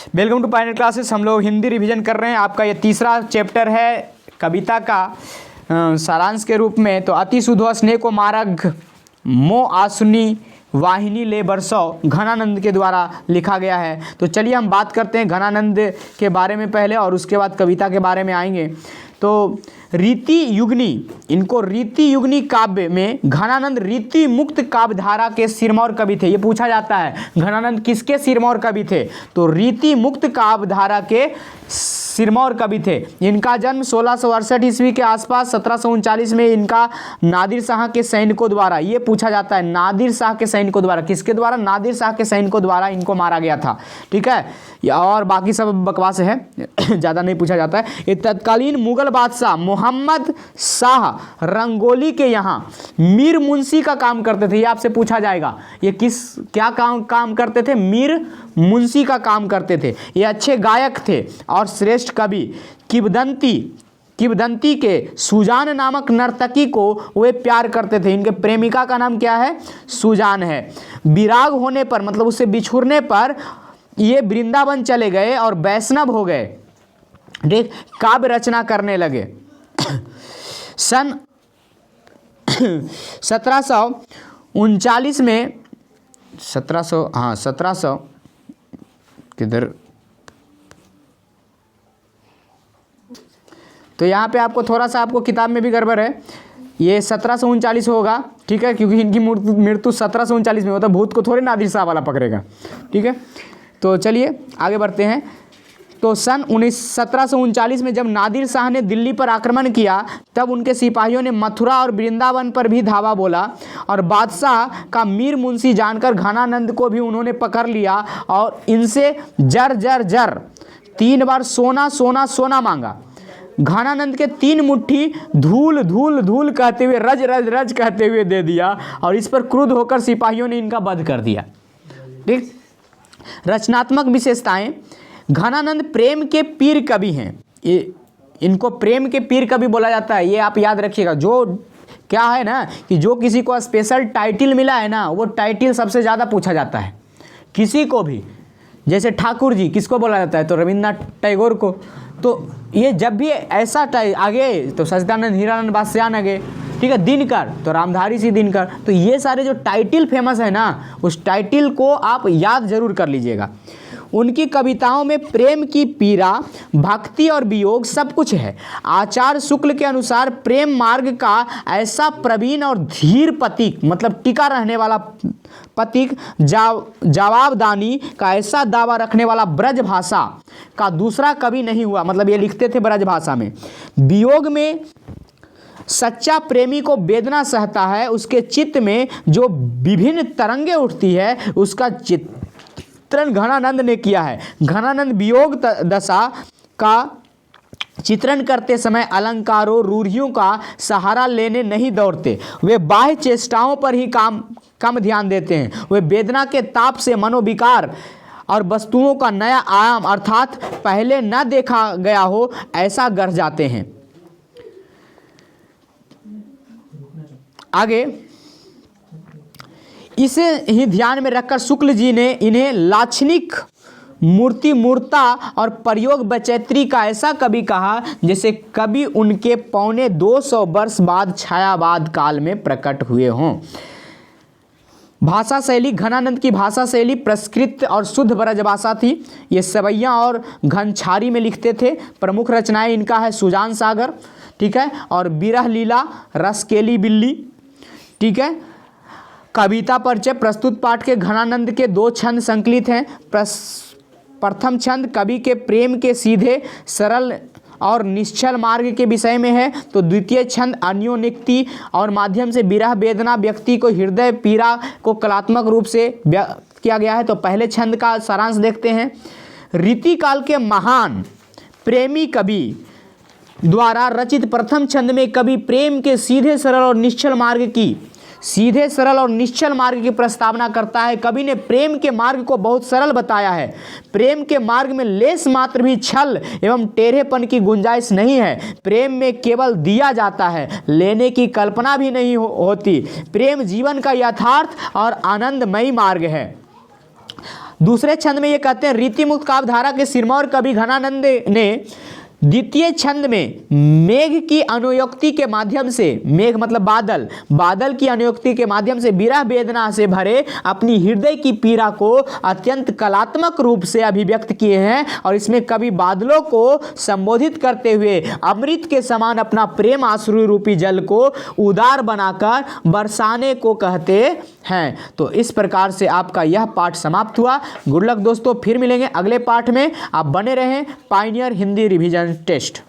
Welcome to Pioneer classes. हम लोग Hindi revision कर रहे हैं। आपका ये तीसरा चैप्टर है कविता का सारांश के रूप में। तो अति सुधो स्नेह को मारग मो आसुनी वाहिनी ले बरसो घनानंद के द्वारा लिखा गया है। तो चलिए हम बात करते हैं घनानंद के बारे में पहले और उसके बाद कविता के बारे में आएंगे। तो रीति युगनी, इनको रीति युगनी काव्य में घनानंद रीति मुक्त काव्य धारा के सिरमौर कवि थे। ये पूछा जाता है घनानंद किसके सिरमौर कवि थे, तो रीति मुक्त काव्य धारा के सिरमौर कवि थे। इनका जन्म 1668 ईस्वी के आसपास 1739 में इनका नादिर शाह के सैनिकों द्वारा, ये पूछा जाता है नादिर शाह के सैनिकों द्वारा, किसके द्वारा, नादिर शाह के सैनिकों द्वारा इनको मारा गया था। ठीक है, और बाकी सब बकवास है ज़्यादा नहीं पूछा जाता है। ये तत्कालीन मुगल बादशाह मोहम्मद शाह रंगोली के यहाँ मीर मुंशी का काम करते थे। ये आपसे पूछा जाएगा ये क्या काम करते थे, मीर मुंशी का काम करते थे। ये अच्छे गायक थे और श्रेष्ठ कवि। किंवदंती के सुजान नामक नर्तकी को वे प्यार करते थे। इनके प्रेमिका का नाम क्या है, सुजान है। विराग होने पर, मतलब उससे बिछुड़ने पर ये वृंदावन चले गए और वैष्णव हो गए। देख, काव्य रचना करने लगे। सन 1739 में 1700 किधर, तो यहाँ पे आपको थोड़ा सा आपको किताब में भी गड़बड़ है। ये 1739 होगा, ठीक है, क्योंकि इनकी मृत्यु 1739 में होता है। भूत को थोड़े नादिर शाह वाला पकड़ेगा। ठीक है, तो चलिए आगे बढ़ते हैं। तो सन 1739 में जब नादिर शाह ने दिल्ली पर आक्रमण किया, तब उनके सिपाहियों ने मथुरा और वृंदावन पर भी धावा बोला और बादशाह का मीर मुंशी जानकर घनानंद को भी उन्होंने पकड़ लिया और इनसे जर 3 बार सोना मांगा। घनानंद के 3 मुट्ठी धूल धूल धूल कहते हुए, रज रज रज कहते हुए दे दिया और इस पर क्रुद्ध होकर सिपाहियों ने इनका वध कर दिया। ठीक, रचनात्मक विशेषताएं। घनानंद प्रेम के पीर कवि हैं। इनको प्रेम के पीर कवि बोला जाता है। ये आप याद रखिएगा। जो क्या है ना कि जो किसी को स्पेशल टाइटल मिला है ना, वो टाइटल सबसे ज़्यादा पूछा जाता है किसी को भी। जैसे ठाकुर जी किसको बोला जाता है, तो रविन्द्रनाथ टैगोर को। तो ये जब भी ऐसा आगे तो सच्चिदानंद हीरानंद बादशाह आगे, ठीक है, दिनकर तो रामधारी सिंह दिनकर। तो ये सारे जो टाइटल फेमस है ना, उस टाइटल को आप याद जरूर कर लीजिएगा। उनकी कविताओं में प्रेम की पीड़ा, भक्ति और वियोग सब कुछ है। आचार्य शुक्ल के अनुसार प्रेम मार्ग का ऐसा प्रवीण और धीर पथिक, मतलब टिका रहने वाला पथिक, जवाबदानी का ऐसा दावा रखने वाला ब्रज भाषा का दूसरा कवि नहीं हुआ। मतलब ये लिखते थे ब्रज भाषा में। वियोग में सच्चा प्रेमी को वेदना सहता है, उसके चित्त में जो विभिन्न तरंगे उठती है, उसका चित्रण घनानंद ने किया है। घनानंद वियोग दशा का चित्रण करते समय अलंकारों, रूढ़ियों का सहारा लेने नहीं दौड़ते। वे बाह्य चेष्टाओं पर ही कम ध्यान देते हैं। वे वेदना के ताप से मनोविकार और वस्तुओं का नया आयाम, अर्थात पहले न देखा गया हो, ऐसा गढ़ जाते हैं। आगे इसे ही ध्यान में रखकर शुक्ल जी ने इन्हें लाक्षणिक, मूर्ता और प्रयोग वैचित्री का ऐसा कवि कहा जैसे कवि उनके 250 वर्ष बाद छायावाद काल में प्रकट हुए हों। भाषा शैली। घनानंद की भाषा शैली प्रस्कृत और शुद्ध ब्रजभाषा थी। ये सवैया और घनछारी में लिखते थे। प्रमुख रचनाएं इनका है सुजान सागर, ठीक है, और विरह लीला, रसकेली बिल्ली। ठीक है, कविता परिचय। प्रस्तुत पाठ के घनानंद के 2 छंद संकलित हैं। प्रथम छंद कवि के प्रेम के सीधे, सरल और निश्चल मार्ग के विषय में है। तो द्वितीय छंद अन्योन्युक्ति और माध्यम से विरह वेदना, व्यक्ति को हृदय पीड़ा को कलात्मक रूप से व्यक्त किया गया है। तो पहले छंद का सारांश देखते हैं। रीति काल के महान प्रेमी कवि द्वारा रचित प्रथम छंद में कवि प्रेम के सीधे सरल और निश्चल मार्ग की प्रस्तावना करता है। कवि ने प्रेम के मार्ग को बहुत सरल बताया है। प्रेम के मार्ग में लेस मात्र भी छल एवं टेढ़ेपन की गुंजाइश नहीं है। प्रेम में केवल दिया जाता है, लेने की कल्पना भी नहीं होती। प्रेम जीवन का यथार्थ और आनंदमयी मार्ग है। दूसरे छंद में ये कहते हैं, रीतिमुक्त काव्यधारा के सिरमौर कवि घनानंद ने द्वितीय छंद में मेघ की अनुयोक्ति के माध्यम से, मेघ मतलब बादल, बादल की अनुयोक्ति के माध्यम से विरह वेदना से भरे अपनी हृदय की पीड़ा को अत्यंत कलात्मक रूप से अभिव्यक्त किए हैं। और इसमें कवि बादलों को संबोधित करते हुए अमृत के समान अपना प्रेम आश्रु रूपी जल को उदार बनाकर बरसाने को कहते हैं। तो इस प्रकार से आपका यह पाठ समाप्त हुआ। गुड लक दोस्तों, फिर मिलेंगे अगले पाठ में। आप बने रहें पायनियर हिंदी रिवीजन टेस्ट।